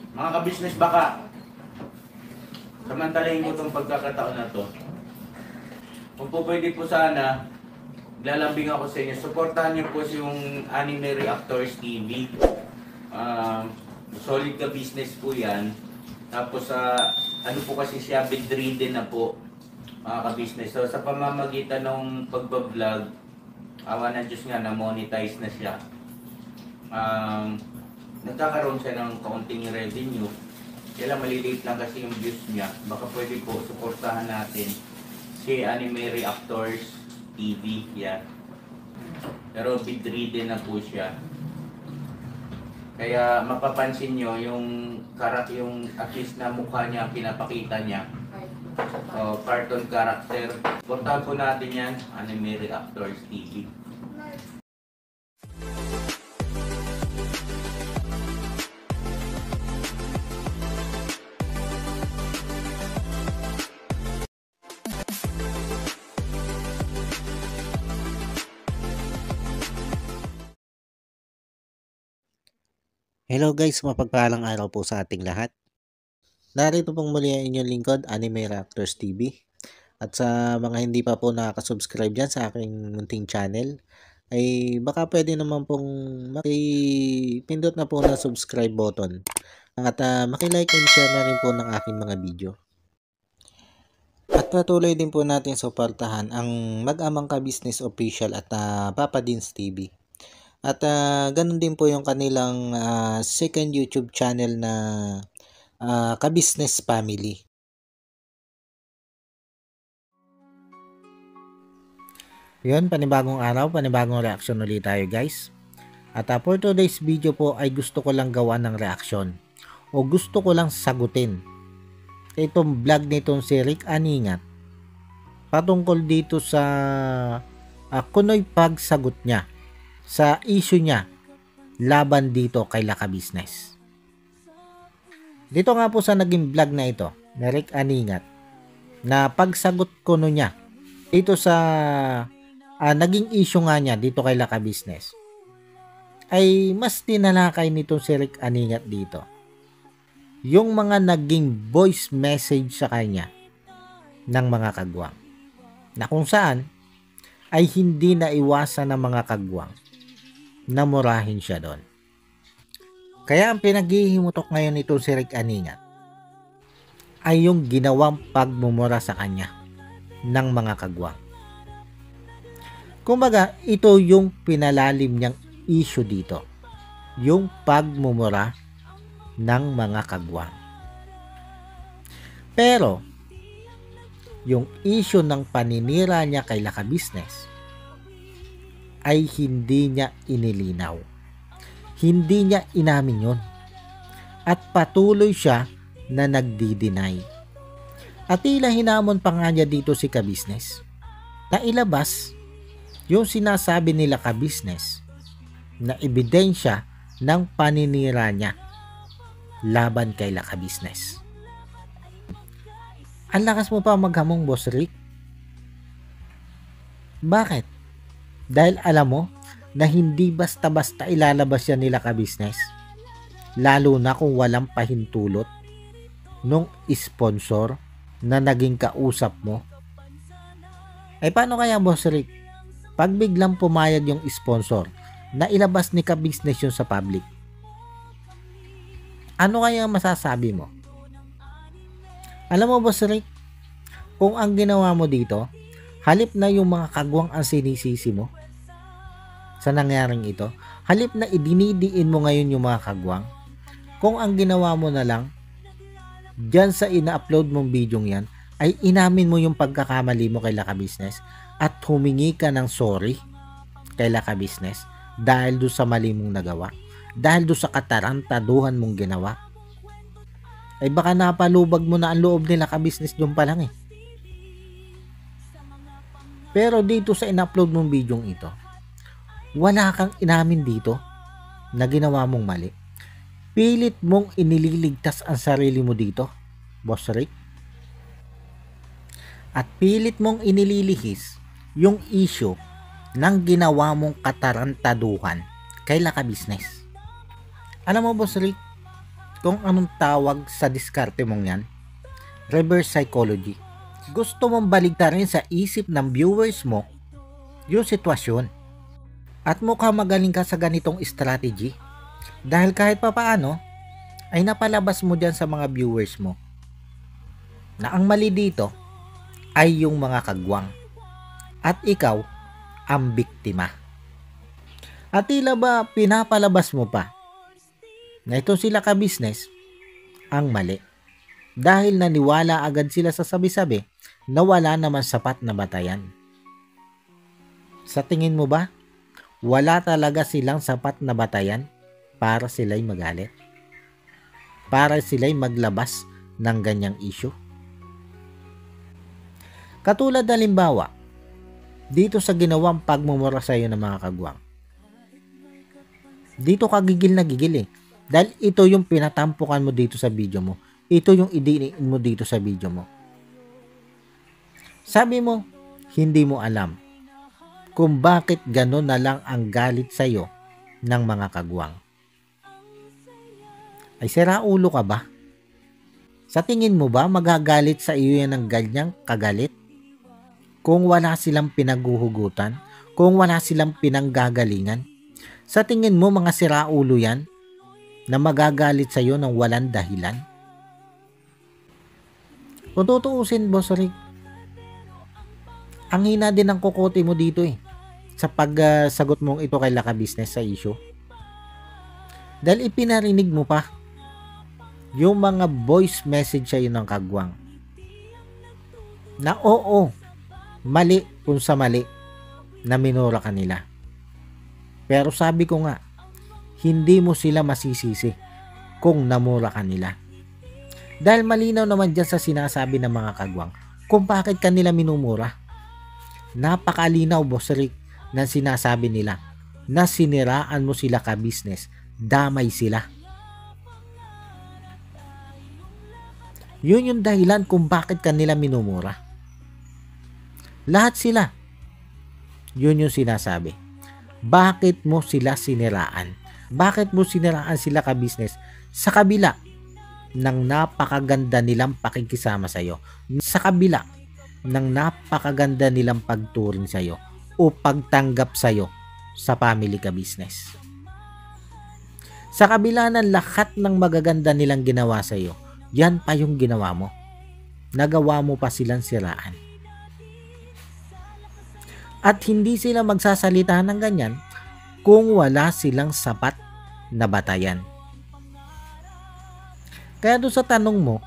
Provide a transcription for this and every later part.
Mga ka-business, baka samantalahin ko itong pagkakataon na to. Kung po pwede po sana, lalambing ako sa inyo. Supportahan niyo po yung Anime Reactors TV. Solid ka business po yan. Tapos ano po kasi siya, bedridden na po, mga ka-business. So sa pamamagitan ng pagbablog, awa ng Diyos nga, na-monetize na siya. Nagkakaroon siya ng kaunting revenue. Kaya maliliit lang kasi yung views niya. Baka pwede po suportahan natin si Anime Reactors TV. Yan. Pero bedridden na po siya. Kaya mapapansin nyo yung at least na mukha niya, pinapakita niya. Cartoon character. Suportahan po natin yan, Anime Reactors TV. Hello guys, mapagpalang araw po sa ating lahat. Narito pong muli ang inyong lingkod, Anime Reactors TV. At sa mga hindi pa po nakaka-subscribe dyan sa aking munting channel, ay baka pwede naman pong makipindot na po na subscribe button. At makilike and share na rin po ng aking mga video. At patuloy din po natin suportahan ang Mag-amang Ka-Business Official at Papa Dins TV. At ganun din po yung kanilang second YouTube channel na Ka-Business Family. Yun, panibagong araw, panibagong reaction ulit tayo guys. At for today's video po ay gusto ko lang gawa ng reaction o gusto ko lang sagutin itong vlog nitong si Rick Aningat patungkol dito sa kunoy pagsagot niya sa issue niya laban dito kay Laka Business. Dito nga po sa naging vlog na ito ni Rick Aningat na pagsagot kuno niya dito sa naging issue nga niya dito kay Laka Business ay mas tinalakay nito si Rick Aningat dito yung mga naging voice message sa kanya ng mga kagwang na kung saan ay hindi naiwasan ng mga kagwang na murahin siya doon. Kaya ang pinaghihimutok ngayon nito si Rick Aningat ay yung ginawang pagmumura sa kanya ng mga kagwang. Kumbaga, ito yung pinalalim niyang issue dito. Yung pagmumura ng mga kagwang. Pero, yung issue ng paninira niya kay Laka Business ay hindi niya inilinaw. Hindi niya inamin yun. At patuloy siya na nagdi-deny. At tila hinamon pa nga niya dito si Ka-Business na ilabas yung sinasabi nila Ka-Business na ebidensya ng paninira niya laban kay Laka Business. Ang lakas mo pa maghamong, Boss Rick. Bakit? Dahil alam mo na hindi basta-basta ilalabas yan nila Ka-Business. Lalo na kung walang pahintulot nung sponsor na naging kausap mo. Ay paano kaya, Boss Rick? Pag biglang pumayag yung sponsor na ilabas ni Ka-Business yun sa public, ano kaya masasabi mo? Alam mo, Boss Rick, kung ang ginawa mo dito, halip na yung mga kagwang ang sinisisi mo sa nangyaring ito, halip na idinidiin mo ngayon yung mga kagwang, kung ang ginawa mo na lang, dyan sa ina-upload mong video yan, ay inamin mo yung pagkakamali mo kay Laka Business at humingi ka ng sorry kay Laka Business dahil doon sa mali mong nagawa. Dahil doon sa katarantaduhan mong ginawa, ay baka napalubag mo na ang loob nila Ka-Business doon pa lang eh. Pero dito sa in-upload mong video ito, wala kang inamin dito na ginawa mong mali. Pilit mong inililigtas ang sarili mo dito, Boss Rick. At pilit mong inililihis yung issue ng ginawa mong katarantaduhan kay Laka Business. Alam mo, Boss Rick, kung anong tawag sa diskarte mong yan? Reverse psychology. Gusto mong baligtarin sa isip ng viewers mo yung sitwasyon. At mukhang magaling ka sa ganitong strategy. Dahil kahit papaano, ay napalabas mo dyan sa mga viewers mo na ang mali dito ay yung mga kagwang. At ikaw ang biktima. At tila ba pinapalabas mo pa na ito sila ka-business ang mali. Dahil naniwala agad sila sa sabi-sabi na wala naman sapat na batayan. Sa tingin mo ba, wala talaga silang sapat na batayan para sila'y magalit? Para sila'y maglabas ng ganyang issue? Katulad halimbawa, dito sa ginawang pagmumura sa iyo ng mga kagwang. Dito ka gigil na gigil eh. Dahil ito yung pinatampukan mo dito sa video mo. Ito yung idiniin mo dito sa video mo. Sabi mo, hindi mo alam kung bakit gano'n na lang ang galit sa iyo ng mga kagwang. Ay sira ulo ka ba? Sa tingin mo ba magagalit sa iyo yan ng ganyang kagalit? Kung wala silang pinaguhugutan, kung wala silang pinanggagalingan, sa tingin mo mga sira ulo yan na magagalit sa iyo ng walang dahilan? Kung tutuusin, Boss Rick, ang hina din ng kokote mo dito eh sa pagsagot mong ito kay Laka Business sa issue. Dahil ipinarinig mo pa yung mga voice message sa iyo ng kagwang na oo, mali kung sa mali na minura kanila. Pero sabi ko nga, hindi mo sila masisisi kung namura kanila. Dahil malinaw naman dyan sa sinasabi ng mga kagwang kung bakit kanila minumura. Napakalinaw, Boss Rick, na sinasabi nila na siniraan mo sila ka-business, damay sila. Yun yung dahilan kung bakit kanila minumura. Lahat sila. Yun yung sinasabi. Bakit mo sila siniraan? Bakit mo siniraan sila ka-business sa kabila ng napakaganda nilang pakikisama sa iyo, sa kabila ng napakaganda nilang pagturing sa iyo o pagtanggap sa iyo sa family ka-business? Sa kabila ng lahat ng magaganda nilang ginawa sa iyo, yan pa yung ginawa mo. Nagawa mo pa silang siraan. At hindi sila magsasalita ng ganyan kung wala silang sapat na batayan. Kaya doon sa tanong mo,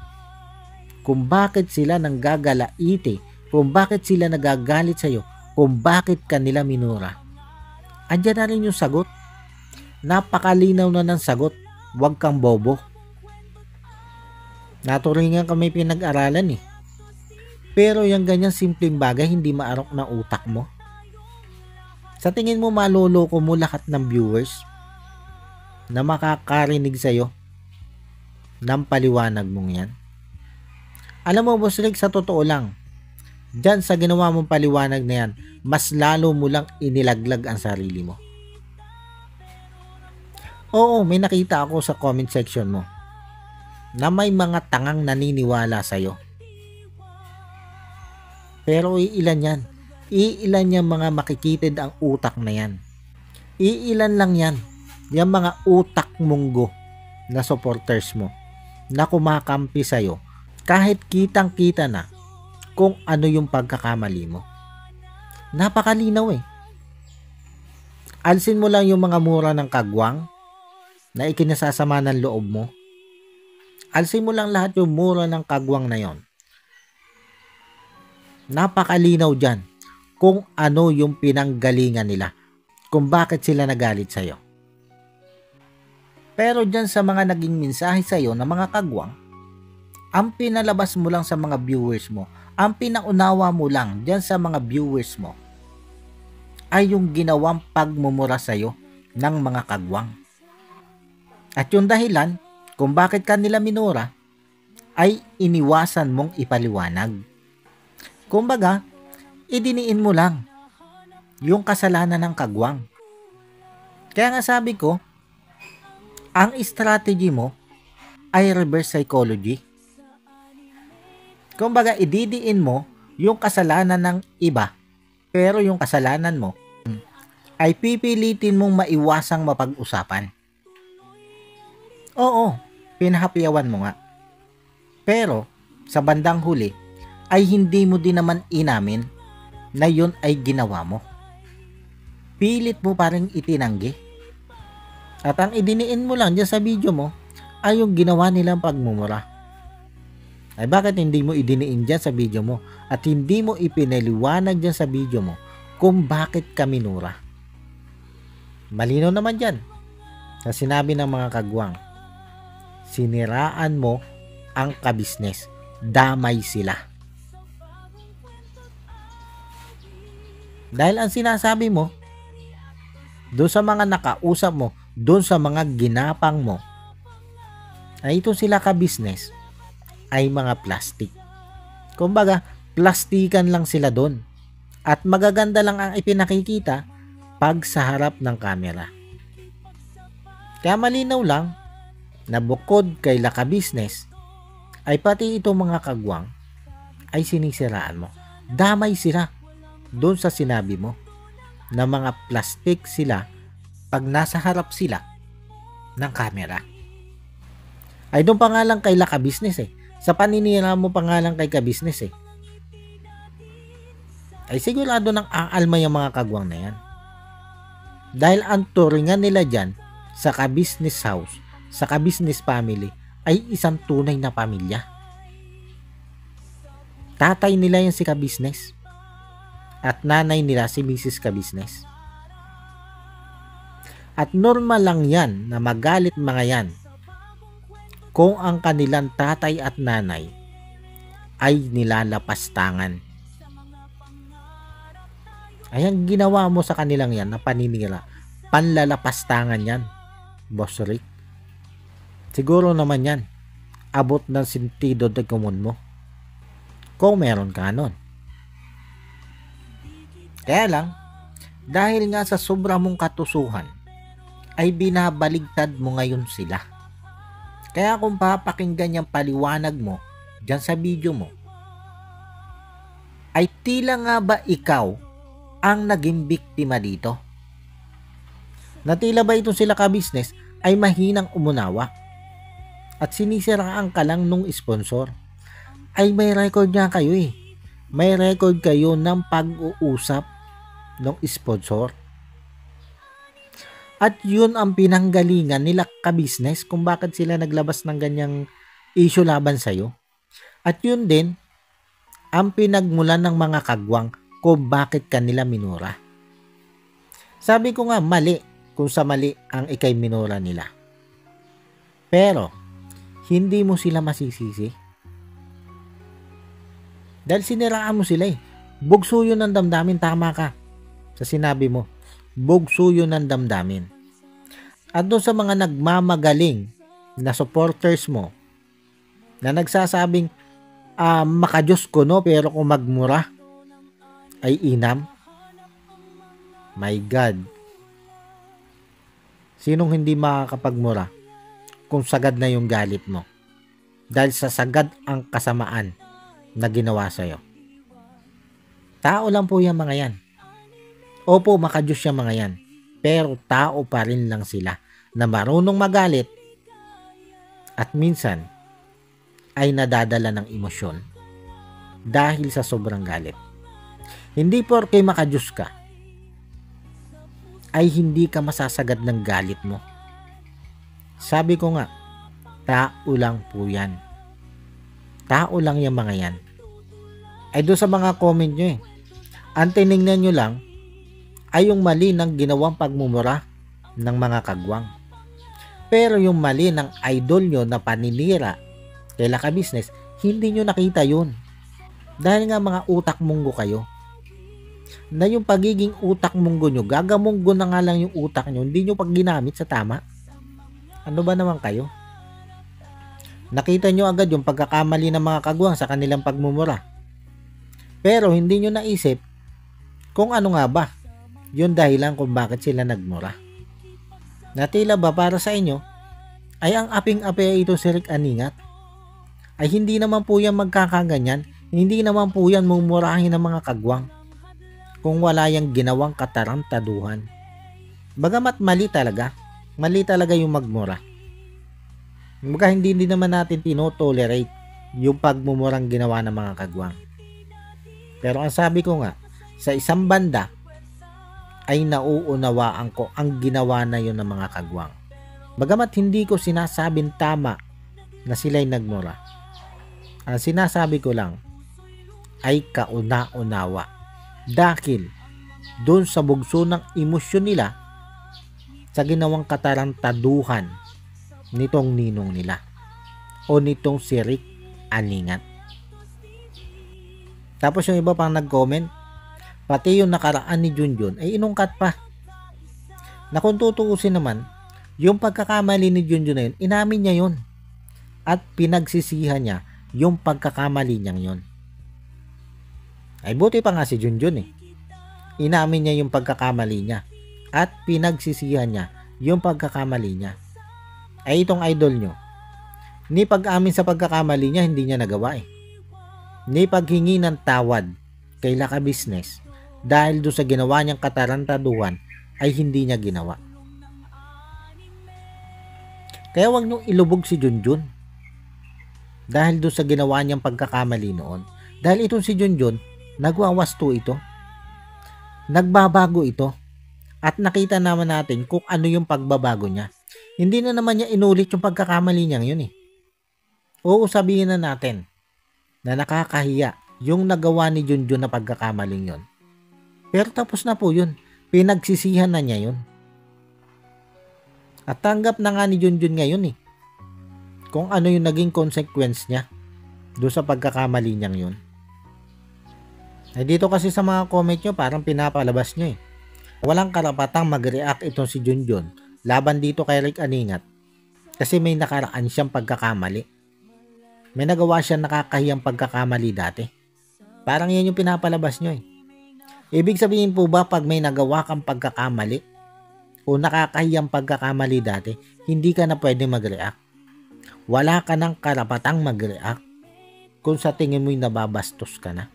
kung bakit sila nanggagalaiti, kung bakit sila nagagalit sa iyo, kung bakit kanila minura, andyan na rin yung sagot. Napakalinaw na ng sagot. Huwag kang bobo. Naturingan ka may pinag-aralan eh. Pero yung ganyang simpleng bagay, hindi maarok na utak mo. Sa tingin mo maloloko mo lahat ng viewers na makakarinig sa'yo ng paliwanag mong yan? Alam mo, Boss Rick, sa totoo lang, dyan sa ginawa mong paliwanag na yan, mas lalo mo lang inilaglag ang sarili mo. Oo, may nakita ako sa comment section mo na may mga tangang naniniwala sa'yo. Pero iilan yan. Iilan yung mga makikitid ang utak na yan. Iilan lang yan. Yung mga utak munggo na supporters mo na kumakampi sa'yo kahit kitang-kita na kung ano yung pagkakamali mo. Napakalinaw eh. Alsin mo lang yung mga mura ng kagwang na ikinasasama ng loob mo. Alsin mo lang lahat yung mura ng kagwang na yon. Napakalinaw dyan kung ano yung pinanggalingan nila, kung bakit sila nagalit sa'yo. Pero dyan sa mga naging mensahe sa'yo ng mga kagwang, ang pinalabas mo lang sa mga viewers mo, ang pinaunawa mo lang dyan sa mga viewers mo, ay yung ginawang pagmumura sa'yo ng mga kagwang. At yung dahilan kung bakit kanila minura, ay iniwasan mong ipaliwanag. Kumbaga, idiniin mo lang yung kasalanan ng kagwang. Kaya nga sabi ko, ang strategy mo ay reverse psychology. Kumbaga, ididiin mo yung kasalanan ng iba, pero yung kasalanan mo ay pipilitin mong maiwasang mapag-usapan. Oo, pinahapyawan mo nga. Pero, sa bandang huli, ay hindi mo din naman inamin na yun ay ginawa mo. Pilit mo pa rin itinanggi. At ang idiniin mo lang dyan sa video mo ay yung ginawa nilang pagmumura. Ay bakit hindi mo idiniin dyan sa video mo at hindi mo ipinaliwanag dyan sa video mo kung bakit ka minura? Malinaw naman dyan sa sinabi ng mga kagwang. Siniraan mo ang kabisnes. Damay sila. Dahil ang sinasabi mo, doon sa mga nakausap mo, doon sa mga ginapang mo, ay ito sila ka-business, ay mga plastic. Kumbaga, plastikan lang sila doon. At magaganda lang ang ipinakikita pag sa harap ng camera. Kaya malinaw lang na bukod kay laka-business, ay pati itong mga kagwang ay sinisiraan mo. Damay sila doon sa sinabi mo na mga plastic sila pag nasa harap sila ng camera. Ay doon pa nga lang kay laka-business eh. Sa paninira mo pa nga lang kay ka-business eh. Ay sigurado nang aalma yung mga kagwang na yan. Dahil ang turingan nila dyan sa ka-business house, sa ka-business family, ay isang tunay na pamilya. Tatay nila yan si ka-business. At nanay nila si Mrs. ka-business. At normal lang yan na magalit mga yan kung ang kanilang tatay at nanay ay nilalapastangan. Ay ang ginawa mo sa kanilang yan na paninira, panlalapastangan yan, Boss Rick. Siguro naman yan, abot ng sentido de común mo. Kung meron ka nun. Kaya lang, dahil nga sa sobra mong katusuhan, ay binabaligtad mo ngayon sila. Kaya kung papakinggan yung paliwanag mo dyan sa video mo, ay tila nga ba ikaw ang naging biktima dito? Na tila ba itong sila ka-business ay mahinang umunawa at sinisiraan ka lang nung sponsor? Ay may record nga kayo eh. May record kayo ng pag-uusap ng sponsor. At yun ang pinanggalingan nila ka-business kung bakit sila naglabas ng ganyang issue laban sa'yo. At yun din ang pinagmulan ng mga kagwang kung bakit kanila minura. Sabi ko nga mali kung sa mali ang ikay minura nila. Pero hindi mo sila masisisi. Dahil siniraan mo sila eh. Bugso yun ng damdamin, tama ka sa sinabi mo. Bugso yun ng damdamin. At doon sa mga nagmamagaling na supporters mo na nagsasabing makajos ko no, pero kung magmura ay inam. My God. Sinong hindi makakapagmura kung sagad na yung galit mo? Dahil sa sagad ang kasamaan na ginawa sa'yo. Tao lang po yung mga yan. Opo, makajus yung mga yan. Pero tao pa rin lang sila na marunong magalit at minsan ay nadadala ng emosyon dahil sa sobrang galit. Hindi porke makajus ka ay hindi ka masasagad ng galit mo. Sabi ko nga, tao lang po yan. Tao lang yung mga yan. Ay doon sa mga comment nyo eh. Ang tinignan nyo lang ay yung mali ng ginawang pagmumura ng mga kagwang. Pero yung mali ng idol nyo na paninira kay laka-business, hindi nyo nakita yun. Dahil nga mga utak munggo kayo. Na yung pagiging utak munggo nyo, gagamunggo na nga lang yung utak nyo, hindi nyo pag ginamit sa tama. Ano ba naman kayo? Nakita nyo agad yung pagkakamali ng mga kagwang sa kanilang pagmumura. Pero hindi nyo naisip kung ano nga ba yung dahilan kung bakit sila nagmura. Na tila ba para sa inyo ay ang aping-api ay ito si Rick Aningat. Ay hindi naman po yan magkakaganyan, hindi naman po yan mumurahin ng mga kagwang kung wala yang ginawang katarantaduhan. Bagamat mali talaga yung magmura. Baga hindi din naman natin tinotolerate yung pagmumurang ginawa ng mga kagwang. Pero ang sabi ko nga, sa isang banda ay nauunawaan ko ang ginawa na yun ng mga kagwang. Bagamat hindi ko sinasabing tama na sila'y nagmura. Ang sinasabi ko lang ay kauna-unawa. Dahil doon sa bugso ng emosyon nila sa ginawang katarantaduhan nitong ninong nila o nitong si Rick Aningat. Tapos yung iba pang nag-comment, pati yung nakaraan ni Junjun ay inungkat pa. Na kung tutuusin naman, yung pagkakamali ni Junjun na yun, inamin niya yun. At pinagsisihan niya yung pagkakamali niyang yun. Ay buti pa nga si Junjun eh. Inamin niya yung pagkakamali niya. At pinagsisihan niya yung pagkakamali niya. Ay itong idol nyo, ni pag-amin sa pagkakamali niya, hindi niya nagawa eh. Ni paghingi ng tawad kay Laka Business dahil doon sa ginawa niyang katarantaduhan ay hindi niya ginawa. Kaya wag niyong ilubog si Junjun dahil doon sa ginawa niyang pagkakamali noon. Dahil itong si Junjun, nagwawasto ito. Nagbabago ito. At nakita naman natin kung ano yung pagbabago niya. Hindi na naman niya inulit yung pagkakamali niyang yun eh. Oo, sabihin na natin na nakakahiya yung nagawa ni Junjun na pagkakamaling yun. Pero tapos na po yun. Pinagsisihan na niya yun. At tanggap na nga ni Junjun ngayon eh. Kung ano yung naging consequence niya doon sa pagkakamali niyang yun. Ay dito kasi sa mga comment nyo parang pinapalabas nyo eh. Walang karapatang mag-react itong si Junjun laban dito kay Rick Aningat kasi may nakaraan siyang pagkakamali. May nagawa siyang nakakahiyang pagkakamali dati. Parang yan yung pinapalabas nyo eh. Ibig sabihin po ba pag may nagawa kang pagkakamali o nakakahiyang pagkakamali dati, hindi ka na pwede mag-react. Wala ka ng karapatang mag-react kung sa tingin mo'y nababastos ka na.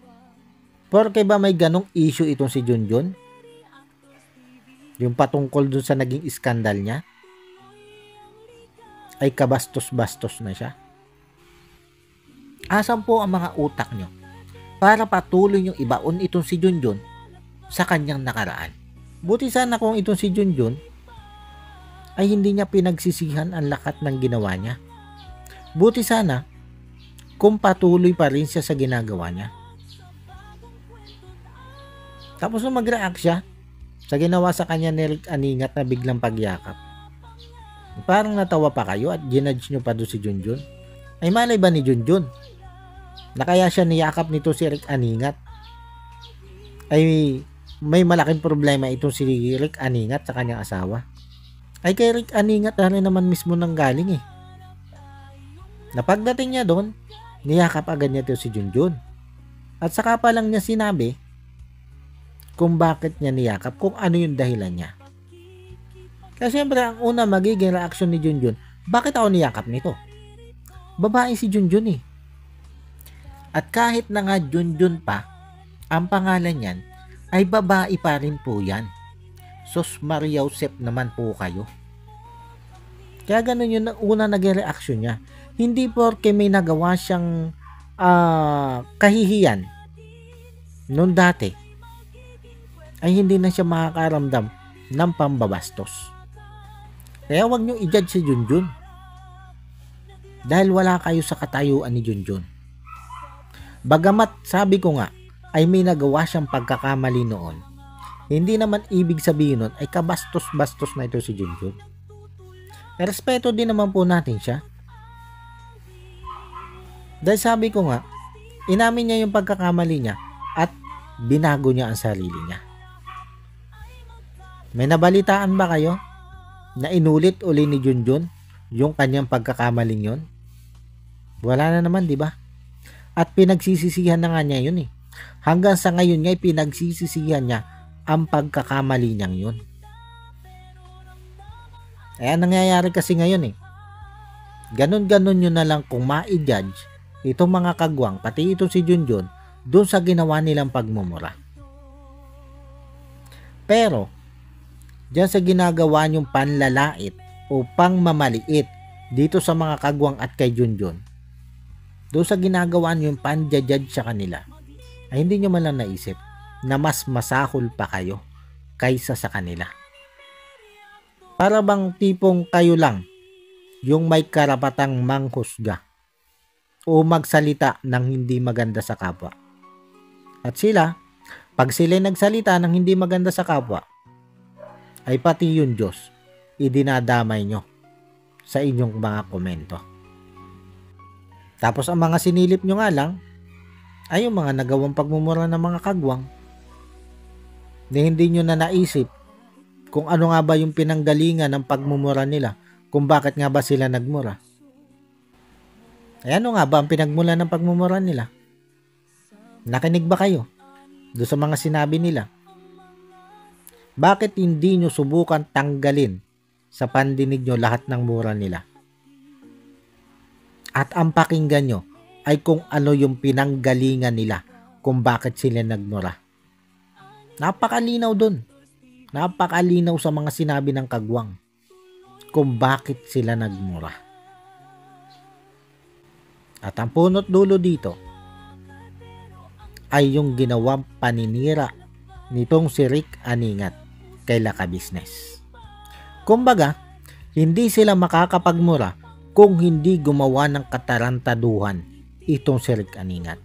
Porque ba may ganong issue itong si Junjun? Yung patungkol dun sa naging iskandal niya ay kabastos-bastos na siya. Asan po ang mga utak nyo para patuloy yung ibaon itong si Junjun sa kanyang nakaraan? Buti sana kung itong si Junjun ay hindi niya pinagsisihan ang lakat ng ginawa niya. Buti sana kung patuloy pa rin siya sa ginagawa niya. Tapos nung mag-react siya sa ginawa sa kanya ni Rick Aningat na biglang pagyakap, parang natawa pa kayo at ginudge nyo pa doon si Junjun. Ay malay ba ni Junjun na kaya siya niyakap nito si Rick Aningat ay may malaking problema itong si Rick Aningat sa kanyang asawa? Ay kay Rick Aningat na rin naman mismo nang galing eh. Na pagdating niya doon, niyakap agad niya ito si Junjun. At saka pa lang niya sinabi kung bakit niya niyakap, kung ano yung dahilan niya. Kasi siyempre ang una magiging reaksyon ni Junjun, bakit ako niyakap nito? Babae si Junjun eh. At kahit na nga Junjun pa, ang pangalan niyan ay babae pa rin po yan. Sos Maria Josep naman po kayo. Kaya ganun yung una naging reaksyon niya. Hindi porke may nagawa siyang kahihiyan noon dati ay hindi na siya makakaramdam ng pambabastos. Kaya wag niyo i-judge si Junjun dahil wala kayo sa katayuan ni Junjun. Bagamat sabi ko nga ay may nagawa siyang pagkakamali noon, hindi naman ibig sabihin nun ay kabastos-bastos na ito si Junjun. Respeto din naman po natin siya. Dahil sabi ko nga, inamin niya yung pagkakamali niya at binago niya ang sarili niya. May nabalitaan ba kayo na inulit uli ni Junjun yung kanyang pagkakamaling yun? Wala na naman, di ba? At pinagsisisihan na nga niya yun eh. Hanggang sa ngayon nga pinagsisisihan niya ang pagkakamali niyang yun. Kaya nangyayari kasi ngayon eh. Ganon-ganon nyo na lang kung ma-judge itong mga kagwang, pati ito si Junjun, doon sa ginawa nilang pagmumura. Pero, diyan sa ginagawa nyong panlalait o pangmamaliit dito sa mga kagwang at kay Junjun, doon sa ginagawa nyo yung panjajudge sa kanila, ay hindi nyo man lang naisip na mas masahol pa kayo kaysa sa kanila. Para bang tipong kayo lang yung may karapatang manghusga o magsalita ng hindi maganda sa kapwa. At sila, pag sila nagsalita ng hindi maganda sa kapwa, ay pati yung Diyos, idinadamay nyo sa inyong mga komento. Tapos ang mga sinilip nyo nga lang, ay yung mga nagawang pagmumura ng mga kagwang, na hindi nyo na naisip kung ano nga ba yung pinanggalingan ng pagmumura nila, kung bakit nga ba sila nagmura. Ay ano nga ba ang pinagmula ng pagmumura nila? Nakinig ba kayo doon sa mga sinabi nila? Bakit hindi nyo subukan tanggalin sa pandinig nyo lahat ng mura nila? At ang pakinggan nyo ay kung ano yung pinanggalingan nila kung bakit sila nagmura. Napakalinaw dun. Napakalinaw sa mga sinabi ng kagwang kung bakit sila nagmura. At ang punot dulo dito ay yung ginawang paninira nitong si Rick Aningat kay Laka Business. Kumbaga, hindi sila makakapagmura kung hindi gumawa ng katarantaduhan itong si Rick Aningat.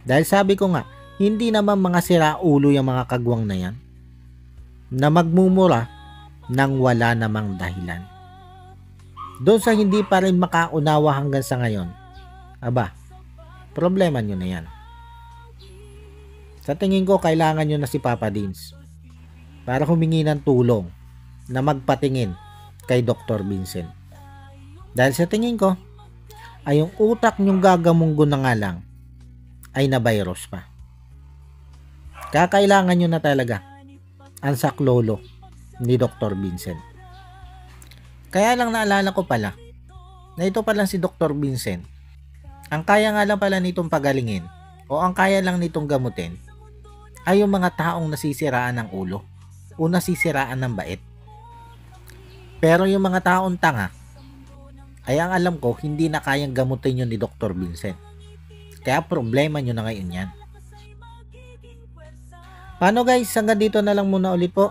Dahil sabi ko nga, hindi naman mga siraulo yung mga kagwang na yan na magmumura nang wala namang dahilan. Doon sa hindi pa rin makaunawa hanggang sa ngayon, aba, problema nyo na yan. Sa tingin ko, kailangan nyo na si Papa Dins para humingi ng tulong na magpatingin kay Dr. Vincent. Dahil sa tingin ko, ay yung utak nyong gagamunggo na nga lang ay na-virus pa. Kakailangan nyo na talaga ang saklolo ni Dr. Vincent. Kaya lang naalala ko pala na ito pala si Dr. Vincent. Ang kaya nga lang pala nitong pagalingin o ang kaya lang nitong gamutin ay yung mga taong nasisiraan ng ulo o nasisiraan ng bait. Pero yung mga taong tanga ay ang alam ko hindi na kayang gamutin yun ni Dr. Vincent. Kaya problema nyo na ngayon yan. Paano guys, hanggang dito na lang muna ulit po.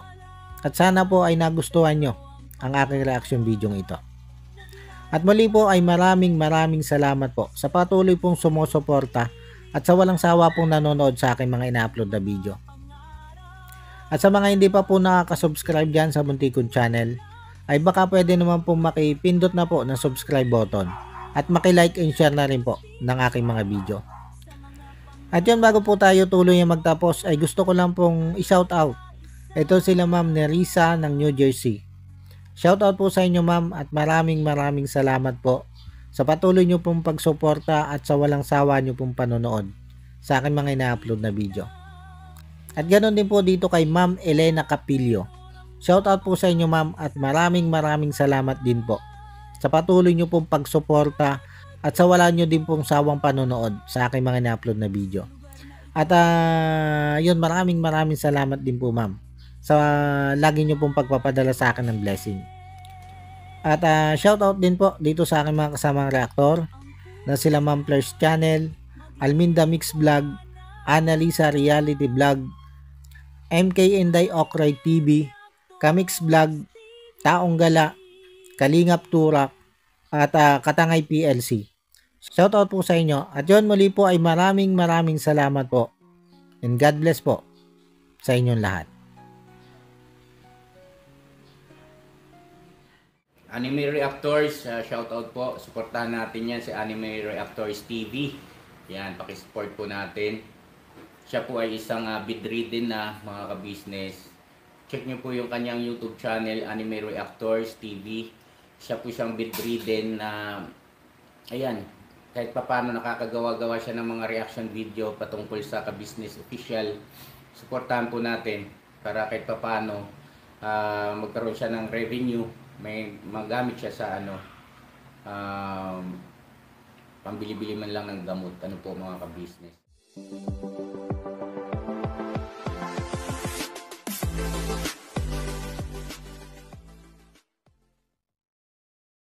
At sana po ay nagustuhan nyo ang aking reaction video ito. At muli po ay maraming salamat po sa patuloy pong sumusuporta at sa walang sawa pong nanonood sa aking mga ina-upload na video. At sa mga hindi pa po nakaka-subscribe dyan sa muntikong channel, ay baka pwede naman po makipindot na po ng subscribe button at makilike and share na rin po ng aking mga video. At yun, bago po tayo tuloy yung magtapos, ay gusto ko lang pong i-shout out. Ito sila Ma'am Nerissa ng New Jersey. Shoutout po sa inyo ma'am at maraming salamat po sa patuloy nyo pong pagsuporta at sa walang sawa nyo pong panonood sa aking mga ina-upload na video. At ganoon din po dito kay Ma'am Elena Capillo. Shoutout po sa inyo ma'am at maraming salamat din po sa patuloy nyo pong pagsuporta at sa wala nyo din pong sawang panonood sa aking mga ina-upload na video. At yun, maraming salamat din po ma'am sa lagi nyo pong pagpapadala sa akin ng blessing. At shoutout din po dito sa aking mga kasamang reaktor na sila Ma'am Flers Channel, Alminda Mix Vlog, Annalisa Reality Vlog, MK Inday Okray TV, Kamix Vlog, Taong Gala, Kalingap Turak, at Katangay PLC. Shoutout po sa inyo. At yun, muli po ay maraming salamat po. And God bless po sa inyong lahat. Anime Reactors, shoutout po. Suportahan natin yan si Anime Reactors TV. Yan, pakisupport po natin. Siya po ay isang bidridden na mga ka-business. Check nyo po yung kanyang YouTube channel, Anime Reactors TV. Siya po isang bidridden na, ayan, kahit papano nakakagawa-gawa siya ng mga reaction video patungkol sa ka-business official. Suportahan po natin para kahit papano magkaroon siya ng revenue. May magamit siya sa pambili-bili man lang ng gamot. Ano po mga ka-business.